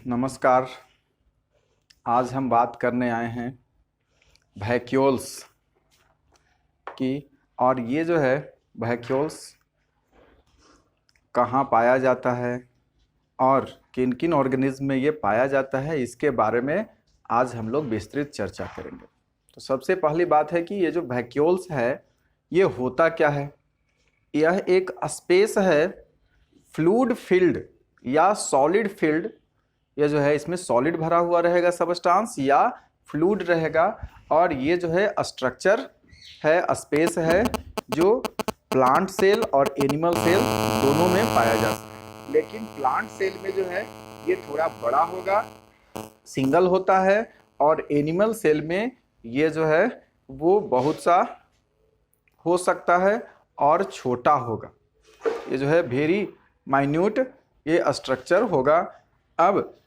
नमस्कार। आज हम बात करने आए हैं वैक्यूल्स की। और ये जो है वैक्यूल्स कहाँ पाया जाता है और किन किन ऑर्गेनिज्म में ये पाया जाता है, इसके बारे में आज हम लोग विस्तृत चर्चा करेंगे। तो सबसे पहली बात है कि ये जो वैक्यूल्स है ये होता क्या है। यह एक स्पेस है फ्लूइड फील्ड या सॉलिड फील्ड। ये जो है इसमें सॉलिड भरा हुआ रहेगा सब्सटेंस या फ्लूइड रहेगा। और ये जो है स्ट्रक्चर है, स्पेस है जो प्लांट सेल और एनिमल सेल दोनों में पाया जा सकता है। लेकिन प्लांट सेल में जो है ये थोड़ा बड़ा होगा, सिंगल होता है, और एनिमल सेल में ये जो है वो बहुत सा हो सकता है और छोटा होगा। ये जो है वेरी माइन्यूट ये स्ट्रक्चर होगा। अब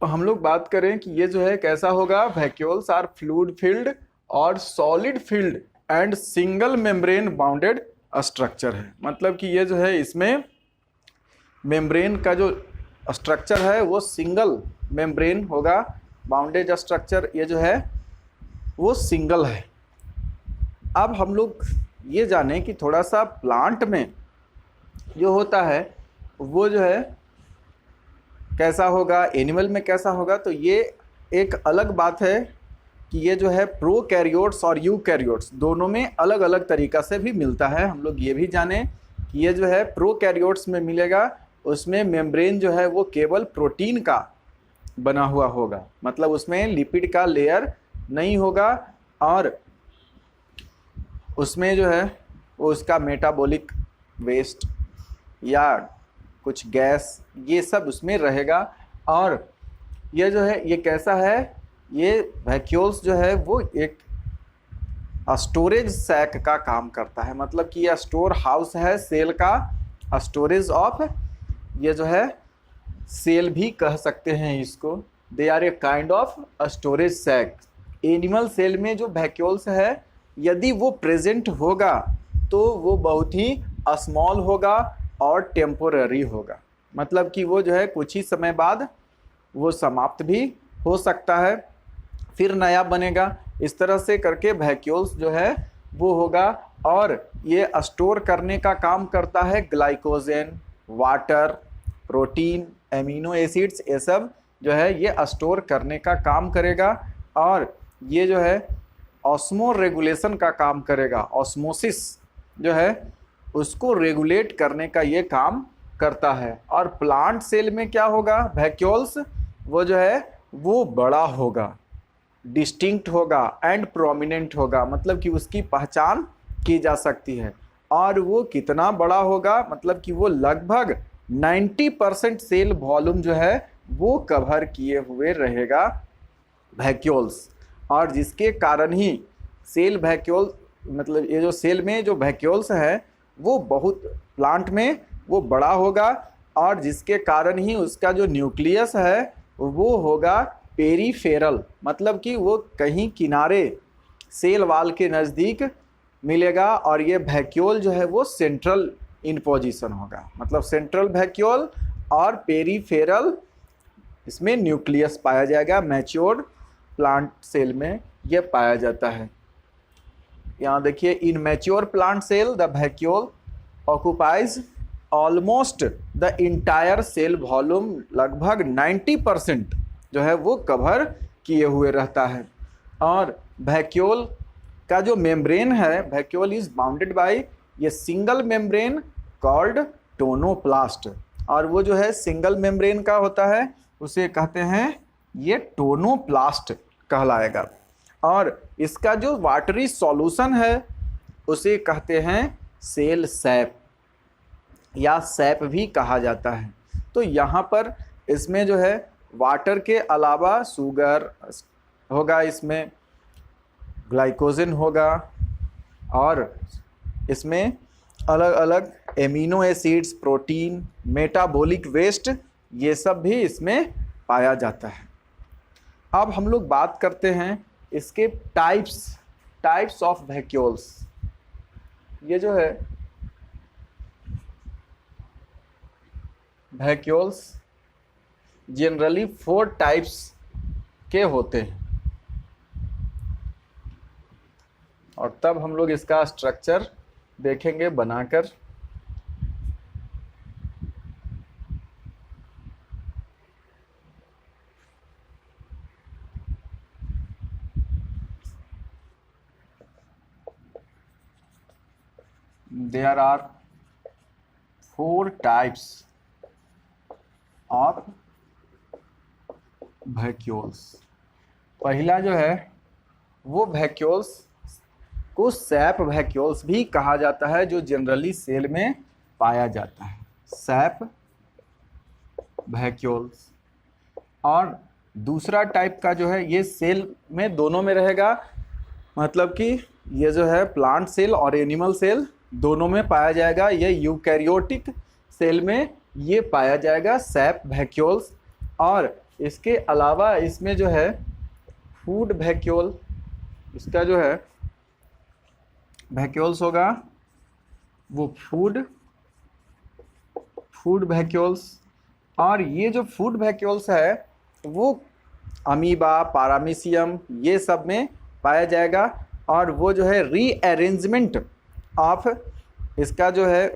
हम लोग बात करें कि ये जो है कैसा होगा। वैक्यूल्स आर फ्लूइड फील्ड और solid field and single membrane bounded structure है। मतलब कि ये जो है इसमें मेम्ब्रेन का जो स्ट्रक्चर है वो सिंगल मेम्ब्रेन होगा। बाउंडेड स्ट्रक्चर ये जो है वो सिंगल है। अब हम लोग ये जानें कि थोड़ा सा प्लांट में जो होता है वो जो है कैसा होगा, एनिमल में कैसा होगा। तो ये एक अलग बात है कि ये जो है प्रोकैरियोट्स और यूकैरियोट्स दोनों में अलग अलग तरीक़ा से भी मिलता है। हम लोग ये भी जानें कि ये जो है प्रोकैरियोट्स में मिलेगा, उसमें मेम्ब्रेन जो है वो केवल प्रोटीन का बना हुआ होगा, मतलब उसमें लिपिड का लेयर नहीं होगा। और उसमें जो है वो उसका मेटाबॉलिक वेस्ट या कुछ गैस ये सब उसमें रहेगा। और ये जो है ये कैसा है, ये वैक्यूल्स जो है वो एक स्टोरेज सैक का काम करता है। मतलब कि यह स्टोर हाउस है सेल का, स्टोरेज ऑफ, ये जो है सेल भी कह सकते हैं इसको। They are a kind of storage sac. Animal cell में जो वैक्यूल्स है यदि वो प्रेजेंट होगा तो वो बहुत ही स्मॉल होगा और टेम्पोररी होगा। मतलब कि वो जो है कुछ ही समय बाद वो समाप्त भी हो सकता है, फिर नया बनेगा। इस तरह से करके वैक्यूल्स जो है वो होगा। और ये स्टोर करने का काम करता है glycogen, water, protein, amino acids, ये सब जो है ये स्टोर करने का काम करेगा। और ये जो है ऑस्मो रेगुलेशन का काम करेगा। ऑस्मोसिस जो है उसको रेगुलेट करने का ये काम करता है। और प्लांट सेल में क्या होगा, वैक्यूल्स वो जो है वो बड़ा होगा, डिस्टिंक्ट होगा एंड प्रोमिनेंट होगा। मतलब कि उसकी पहचान की जा सकती है। और वो कितना बड़ा होगा, मतलब कि वो लगभग 90% सेल वॉल्यूम जो है वो कवर किए हुए रहेगा वैक्यूल्स। और जिसके कारण ही सेल वैक्यूल, मतलब ये जो सेल में जो वैक्यूल्स है वो बहुत प्लांट में वो बड़ा होगा। और जिसके कारण ही उसका जो न्यूक्लियस है वो होगा पेरीफेरल। मतलब कि वो कहीं किनारे सेल वाल के नज़दीक मिलेगा। और ये वैक्यूल जो है वो सेंट्रल इन पोजीशन होगा। मतलब सेंट्रल वैक्यूल और पेरीफेरल, इसमें न्यूक्लियस पाया जाएगा। मैच्योर्ड प्लांट सेल में ये पाया जाता है। यहाँ देखिए, in mature plant cell the vacuole occupies almost the entire cell volume. लगभग 90% जो है वो कवर किए हुए रहता है। और वैक्यूल का जो मेम्ब्रेन है, वैक्यूल इज बाउंडेड बाय ये सिंगल मेम्ब्रेन कॉल्ड टोनोप्लास्ट। और वो जो है सिंगल मेम्ब्रेन का होता है उसे कहते हैं ये टोनोप्लास्ट कहलाएगा। और इसका जो वाटरी सॉल्यूशन है उसे कहते हैं सेल सैप या सैप भी कहा जाता है। तो यहाँ पर इसमें जो है वाटर के अलावा शुगर होगा, इसमें ग्लाइकोजन होगा, और इसमें अलग अलग amino acids, protein, metabolic waste, ये सब भी इसमें पाया जाता है। अब हम लोग बात करते हैं इसके टाइप्स ऑफ वैक्यूल्स। ये जो है वैक्यूल्स जनरली 4 टाइप्स के होते हैं, और तब हम लोग इसका स्ट्रक्चर देखेंगे बनाकर। There are 4 types of vacuoles। पहला जो है वो वैक्यूल्स को सैप वैक्यूल्स भी कहा जाता है, जो जनरली सेल में पाया जाता है, सैप वैक्यूल्स। और दूसरा टाइप का जो है ये सेल में दोनों में रहेगा, मतलब कि ये जो है प्लांट सेल और एनिमल सेल दोनों में पाया जाएगा। ये यूकैरियोटिक सेल में ये पाया जाएगा सैप वैक्यूल्स। और इसके अलावा इसमें जो है फूड वैक्यूल, इसका जो है वैक्यूल्स होगा वो फूड वैक्यूल्स। और ये जो फूड वैक्यूल्स है वो अमीबा, पारामीशियम ये सब में पाया जाएगा। और वो जो है रीअरेंजमेंट ऑफ इसका जो है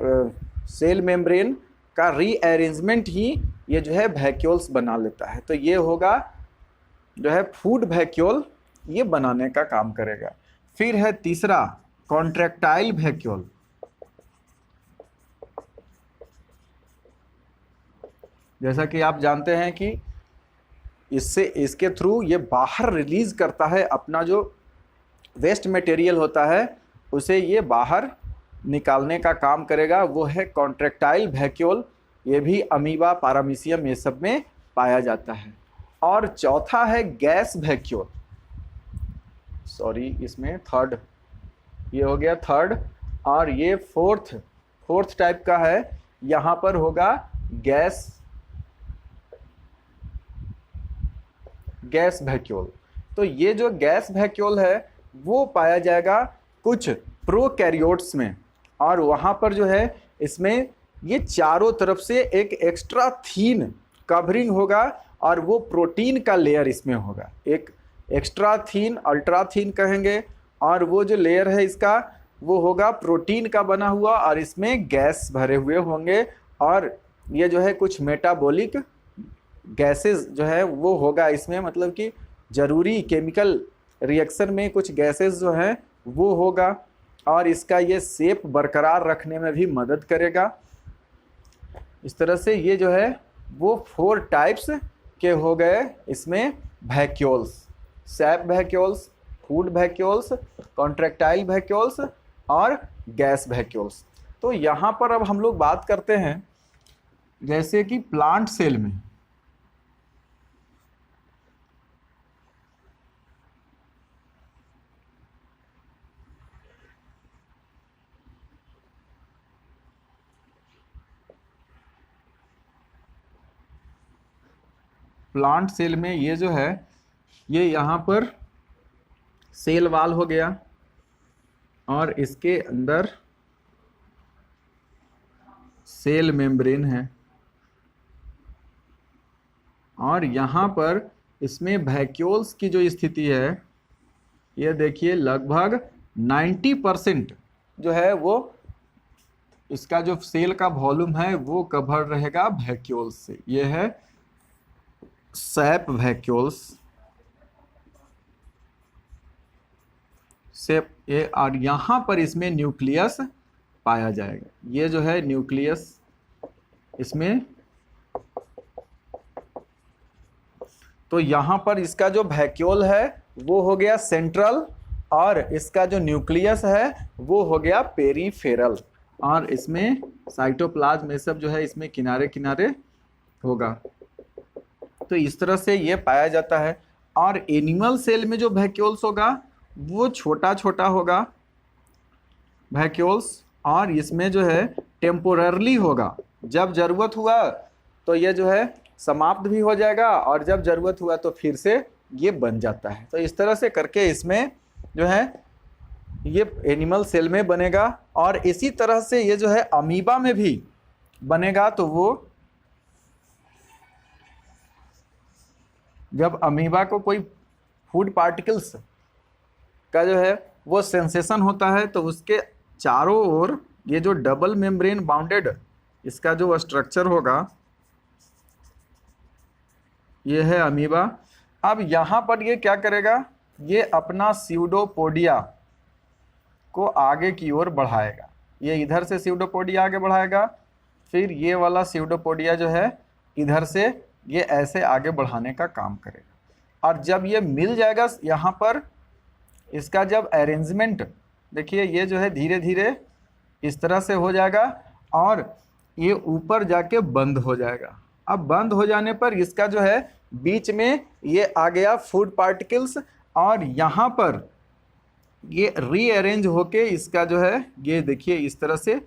सेल मेम्ब्रेन का रीअरेंजमेंट ही ये जो है वैक्यूल्स बना लेता है। तो ये होगा जो है फूड वैक्यूल, ये बनाने का काम करेगा। फिर है तीसरा कॉन्ट्रैक्टाइल वैक्यूल। जैसा कि आप जानते हैं कि इसके थ्रू ये बाहर रिलीज करता है अपना जो वेस्ट मटेरियल होता है, उसे ये बाहर निकालने का काम करेगा, वो है कॉन्ट्रैक्टाइल वैक्यूल। ये भी अमीबा, पारामीशियम ये सब में पाया जाता है। और चौथा है गैस वैक्यूल, सॉरी इसमें थर्ड, ये हो गया थर्ड। और ये फोर्थ टाइप का है, यहाँ पर होगा गैस वैक्यूल। तो ये जो गैस वैक्यूल है वो पाया जाएगा कुछ प्रोकैरियोट्स में, और वहाँ पर जो है इसमें ये चारों तरफ से एक एक्स्ट्रा थीन कवरिंग होगा, और वो प्रोटीन का लेयर इसमें होगा, एक एक्स्ट्रा थीन, अल्ट्रा थीन कहेंगे। और वो जो लेयर है इसका वो होगा प्रोटीन का बना हुआ, और इसमें गैस भरे हुए होंगे। और ये जो है कुछ मेटाबॉलिक गैसेस जो है वो होगा इसमें, मतलब कि ज़रूरी केमिकल रिएक्शन में कुछ गैसेस जो हैं वो होगा, और इसका ये शेप बरकरार रखने में भी मदद करेगा। इस तरह से ये जो है वो 4 टाइप्स के हो गए इसमें vacuoles, SAP vacuoles, food vacuoles, contractile vacuoles और गैस वैक्यूल्स। तो यहाँ पर अब हम लोग बात करते हैं जैसे कि प्लांट सेल में ये जो है ये यहाँ पर सेल वाल हो गया, और इसके अंदर सेल मेम्ब्रेन है, और यहाँ पर इसमें वैक्यूल्स की जो स्थिति है ये देखिए लगभग 90% जो है वो इसका जो सेल का वॉल्यूम है वो कवर रहेगा वैक्यूल्स से। ये है सैप वैक्यूल्स, सेप ये, और यहाँ पर इसमें न्यूक्लियस पाया जाएगा। ये जो है न्यूक्लियस इसमें, तो यहाँ पर इसका जो वैक्यूल है वो हो गया सेंट्रल, और इसका जो न्यूक्लियस है वो हो गया पेरीफेरल, और इसमें साइटोप्लाज्म ये सब जो है इसमें किनारे किनारे होगा। तो इस तरह से ये पाया जाता है। और एनिमल सेल में जो वैक्यूल्स होगा वो छोटा छोटा होगा वैक्यूल्स, और इसमें जो है टेम्पोररली होगा, जब ज़रूरत हुआ तो ये जो है समाप्त भी हो जाएगा, और जब ज़रूरत हुआ तो फिर से ये बन जाता है। तो इस तरह से करके इसमें जो है ये एनिमल सेल में बनेगा, और इसी तरह से ये जो है अमीबा में भी बनेगा। तो वो जब अमीबा को कोई फूड पार्टिकल्स का जो है वो सेंसेशन होता है तो उसके चारों ओर ये जो डबल मेम्ब्रेन बाउंडेड इसका जो स्ट्रक्चर होगा ये है अमीबा। अब यहाँ पर ये क्या करेगा, ये अपना स्यूडोपोडिया को आगे की ओर बढ़ाएगा। ये इधर से स्यूडोपोडिया आगे बढ़ाएगा, फिर ये वाला स्यूडोपोडिया जो है इधर से ये ऐसे आगे बढ़ाने का काम करेगा। और जब ये मिल जाएगा यहाँ पर, इसका जब अरेंजमेंट देखिए ये जो है धीरे धीरे इस तरह से हो जाएगा और ये ऊपर जाके बंद हो जाएगा। अब बंद हो जाने पर इसका जो है बीच में ये आ गया फूड पार्टिकल्स और यहाँ पर ये रीअरेंज होके इसका जो है ये देखिए इस तरह से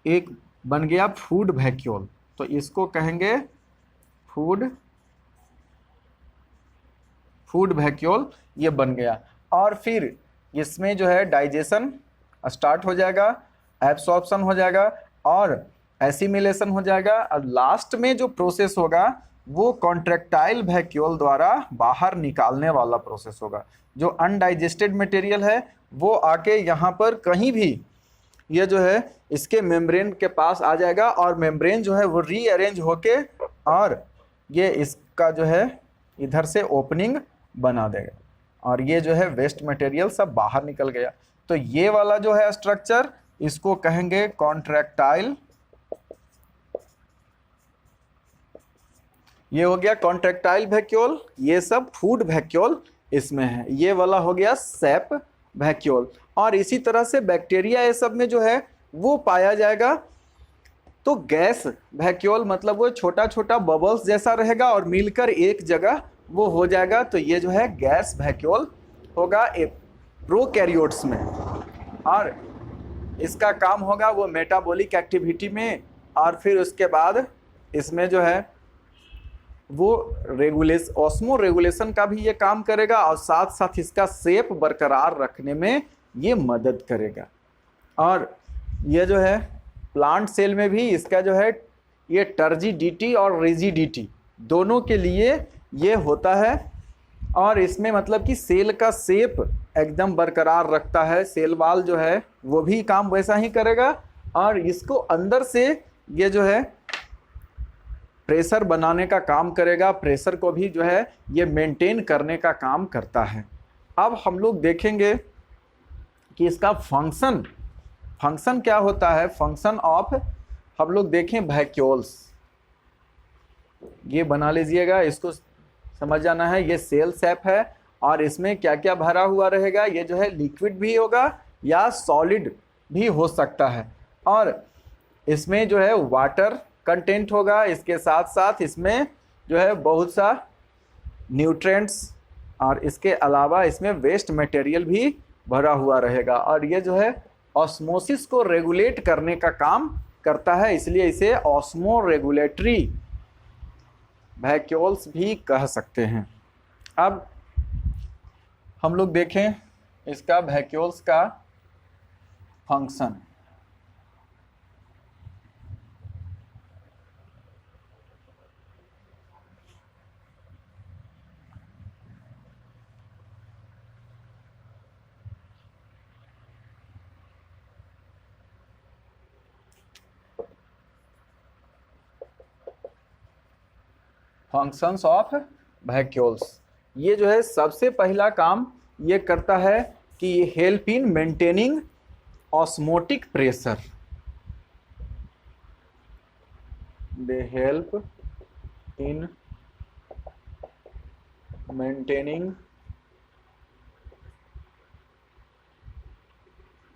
एक बन गया फूड वैक्यूल। तो इसको कहेंगे फूड वैक्यूल, ये बन गया। और फिर इसमें जो है डाइजेशन स्टार्ट हो जाएगा, एब्सॉर्प्शन हो जाएगा और एसिमिलेशन हो जाएगा। और लास्ट में जो प्रोसेस होगा वो कॉन्ट्रैक्टाइल वैक्यूल द्वारा बाहर निकालने वाला प्रोसेस होगा। जो अनडाइजेस्टेड मटेरियल है वो आके यहाँ पर कहीं भी ये जो है इसके मेम्ब्रेन के पास आ जाएगा और मेम्ब्रेन जो है वो रीअरेंज होके और ये इसका जो है इधर से ओपनिंग बना देगा और ये जो है वेस्ट मटेरियल सब बाहर निकल गया। तो ये वाला जो है स्ट्रक्चर इसको कहेंगे कॉन्ट्रैक्टाइल, ये हो गया कॉन्ट्रैक्टाइल वैक्यूल। ये सब फूड वैक्यूल इसमें है। ये वाला हो गया सेप वैक्यूल। और इसी तरह से बैक्टीरिया ये सब में जो है वो पाया जाएगा तो गैस वैक्यूल, मतलब वो छोटा छोटा बबल्स जैसा रहेगा और मिलकर एक जगह वो हो जाएगा। तो ये जो है गैस वैक्यूल होगा प्रोकैरियोट्स में और इसका काम होगा वो मेटाबॉलिक एक्टिविटी में। और फिर उसके बाद इसमें जो है वो ऑस्मो रेगुलेशन का भी ये काम करेगा और साथ साथ इसका शेप बरकरार रखने में ये मदद करेगा। और ये जो है प्लांट सेल में भी इसका जो है ये टर्जिडिटी और रिजिडिटी दोनों के लिए ये होता है। और इसमें मतलब कि सेल का शेप एकदम बरकरार रखता है। सेल वाल जो है वो भी काम वैसा ही करेगा और इसको अंदर से ये जो है प्रेशर बनाने का काम करेगा। प्रेशर को भी जो है ये मेंटेन करने का काम करता है। अब हम लोग देखेंगे कि इसका फंक्शन क्या होता है। फंक्शन ऑफ हम लोग देखें वैक्यूल्स, ये बना लीजिएगा, इसको समझ जाना है। ये सेल सेप है और इसमें क्या क्या भरा हुआ रहेगा। ये जो है लिक्विड भी होगा या सॉलिड भी हो सकता है और इसमें जो है वाटर कंटेंट होगा। इसके साथ साथ इसमें जो है बहुत सा न्यूट्रिएंट्स और इसके अलावा इसमें वेस्ट मटेरियल भी भरा हुआ रहेगा। और ये जो है ऑस्मोसिस को रेगुलेट करने का काम करता है, इसलिए इसे ऑस्मो रेगुलेटरी वैक्यूल्स भी कह सकते हैं। अब हम लोग देखें इसका वैक्यूल्स का फंक्शन। फंक्शंस ऑफ वैक्यूल्स, ये जो है सबसे पहला काम ये करता है कि ये help in maintaining osmotic pressure. They help in maintaining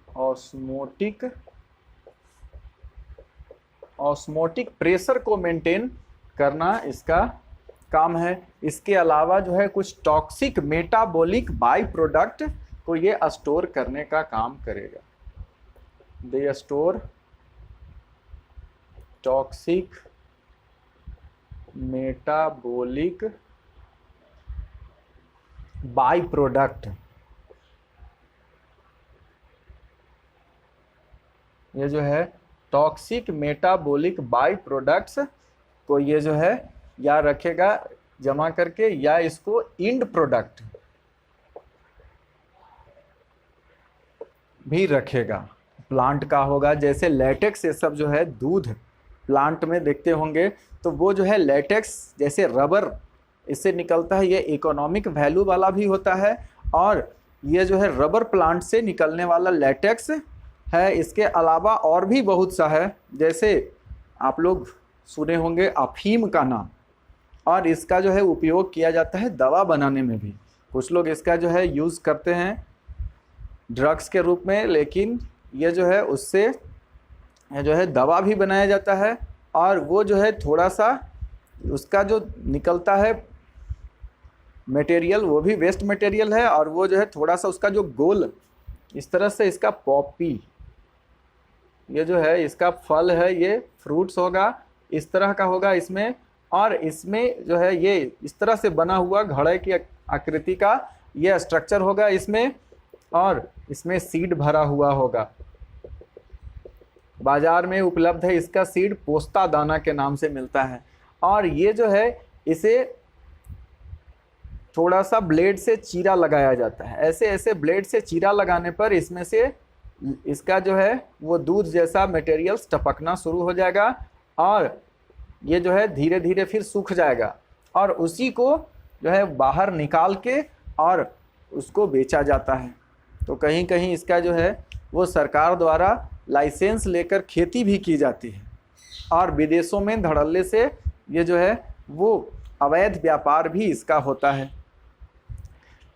osmotic pressure को मेंटेन करना इसका काम है। इसके अलावा जो है कुछ टॉक्सिक मेटाबॉलिक बाई प्रोडक्ट को ये स्टोर करने का काम करेगा। They store toxic metabolic by product, ये जो है टॉक्सिक मेटाबॉलिक बाई प्रोडक्ट्स को ये जो है याद रखेगा। जमा करके या इसको इंड प्रोडक्ट भी रखेगा, प्लांट का होगा। जैसे लेटेक्स ये सब जो है दूध प्लांट में देखते होंगे, तो वो जो है लेटेक्स जैसे रबर इससे निकलता है, ये इकोनॉमिक वैल्यू वाला भी होता है। और ये जो है रबर प्लांट से निकलने वाला लेटेक्स है। इसके अलावा और भी बहुत सा है, जैसे आप लोग सुने होंगे अफीम का नाम, और इसका जो है उपयोग किया जाता है दवा बनाने में भी। कुछ लोग इसका जो है यूज़ करते हैं ड्रग्स के रूप में, लेकिन ये जो है उससे जो है दवा भी बनाया जाता है। और वो जो है थोड़ा सा उसका जो निकलता है मटेरियल वो भी वेस्ट मटेरियल है, और वो जो है थोड़ा सा उसका जो गोल इस तरह से इसका पॉपी, ये जो है इसका फल है, ये फ्रूट्स होगा इस तरह का होगा इसमें। और इसमें जो है ये इस तरह से बना हुआ घड़े की आकृति का ये स्ट्रक्चर होगा इसमें, और इसमें सीड भरा हुआ होगा। बाजार में उपलब्ध है, इसका सीड पोस्ता दाना के नाम से मिलता है। और ये जो है इसे थोड़ा सा ब्लेड से चीरा लगाया जाता है। ऐसे ऐसे ब्लेड से चीरा लगाने पर इसमें से इसका जो है वो दूध जैसा मटेरियल्स टपकना शुरू हो जाएगा, और ये जो है धीरे धीरे फिर सूख जाएगा, और उसी को जो है बाहर निकाल के और उसको बेचा जाता है। तो कहीं कहीं इसका जो है वो सरकार द्वारा लाइसेंस लेकर खेती भी की जाती है, और विदेशों में धड़ल्ले से ये जो है वो अवैध व्यापार भी इसका होता है।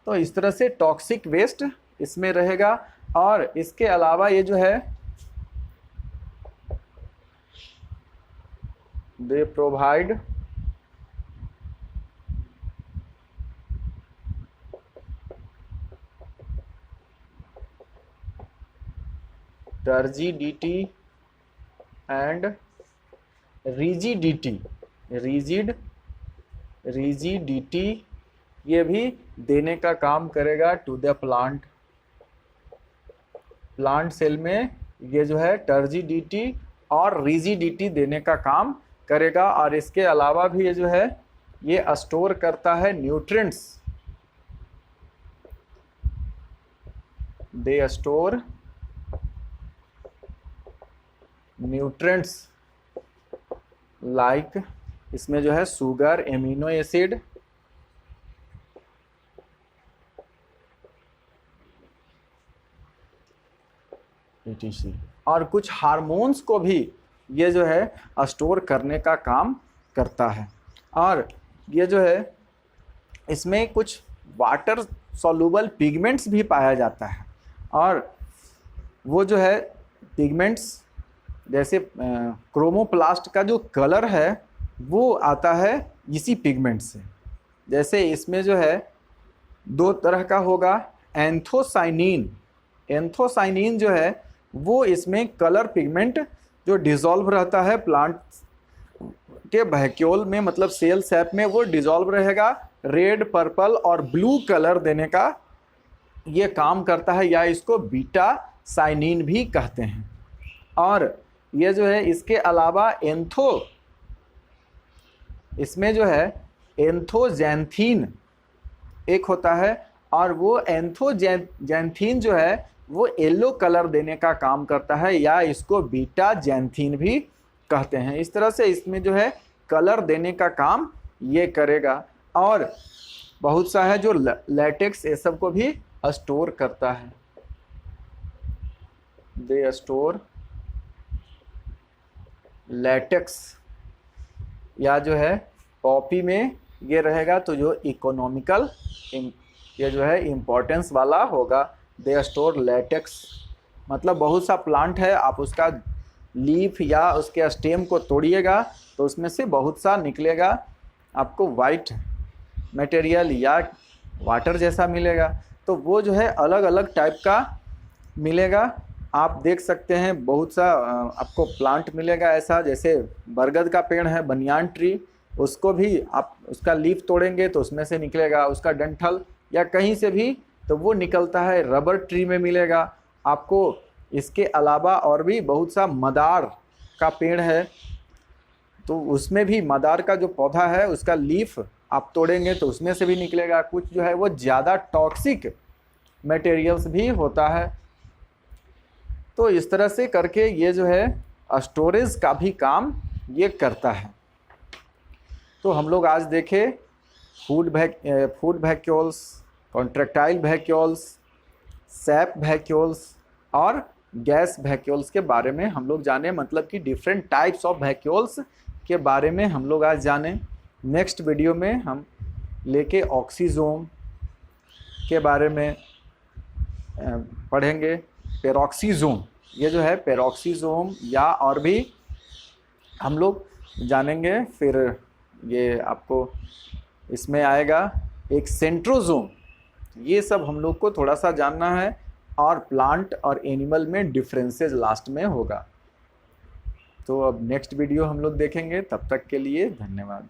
तो इस तरह से टॉक्सिक वेस्ट इसमें रहेगा। और इसके अलावा ये जो है they provide turgidity and rigidity, rigidity ये भी देने का काम करेगा to the plant. Plant cell में ये जो है टर्जिडिटी और रिजिडिटी देने का काम करेगा। और इसके अलावा भी ये जो है ये स्टोर करता है nutrients, they store nutrients like, इसमें जो है शुगर, एमिनो एसिड, etc. और कुछ हार्मोन्स को भी ये जो है स्टोर करने का काम करता है। और ये जो है इसमें कुछ वाटर सॉल्युबल पिगमेंट्स भी पाया जाता है, और वो जो है पिगमेंट्स जैसे क्रोमोप्लास्ट का जो कलर है वो आता है इसी पिगमेंट से। जैसे इसमें जो है दो तरह का होगा, एंथोसाइनिन। एंथोसाइनिन जो है वो इसमें कलर पिगमेंट जो डिज़ोल्व रहता है प्लांट के वैक्यूल में, मतलब सेल सैप में वो डिज़ोल्व रहेगा, रेड, पर्पल और ब्लू कलर देने का ये काम करता है, या इसको बीटा साइनिन भी कहते हैं। और ये जो है इसके अलावा इसमें जो है एंथोजैंथीन एक होता है, और वो एंथोजैंथीन जो है वो येलो कलर देने का काम करता है, या इसको बीटा जैंथीन भी कहते हैं। इस तरह से इसमें जो है कलर देने का काम ये करेगा। और बहुत सा है जो लैटेक्स ये सब को भी स्टोर करता है, दे स्टोर लैटेक्स, या जो है पॉपी में ये रहेगा तो जो इकोनॉमिकल ये जो है इम्पोर्टेंस वाला होगा, दे स्टोर लैटेक्स। मतलब बहुत सा प्लांट है, आप उसका लीफ या उसके स्टेम को तोड़िएगा तो उसमें से बहुत सा निकलेगा, आपको वाइट मटेरियल या वाटर जैसा मिलेगा। तो वो जो है अलग अलग टाइप का मिलेगा। आप देख सकते हैं बहुत सा आपको प्लांट मिलेगा ऐसा, जैसे बरगद का पेड़ है, बनियान ट्री, उसको भी आप उसका लीफ तोड़ेंगे तो उसमें से निकलेगा, उसका डंठल या कहीं से भी तो वो निकलता है। रबर ट्री में मिलेगा आपको। इसके अलावा और भी बहुत सा मदार का पेड़ है, तो उसमें भी मदार का जो पौधा है उसका लीफ आप तोड़ेंगे तो उसमें से भी निकलेगा, कुछ जो है वो ज़्यादा टॉक्सिक मटेरियल्स भी होता है। तो इस तरह से करके ये जो है स्टोरेज का भी काम ये करता है। तो हम लोग आज देखे food vacuoles, contractile vacuoles, SAP vacuoles और गैस वैक्यूल्स के बारे में हम लोग जाने, मतलब कि डिफरेंट टाइप्स ऑफ वैक्यूल्स के बारे में हम लोग आज जाने। नेक्स्ट वीडियो में हम लेके ऑक्सीजोम के बारे में पढ़ेंगे। पेरोक्सीजोम, ये जो है पेरोक्सीजोम या और भी हम लोग जानेंगे। फिर ये आपको इसमें आएगा एक सेंट्रोजोम, ये सब हम लोग को थोड़ा सा जानना है। और प्लांट और एनिमल में डिफरेंसेस लास्ट में होगा। तो अब नेक्स्ट वीडियो हम लोग देखेंगे, तब तक के लिए धन्यवाद।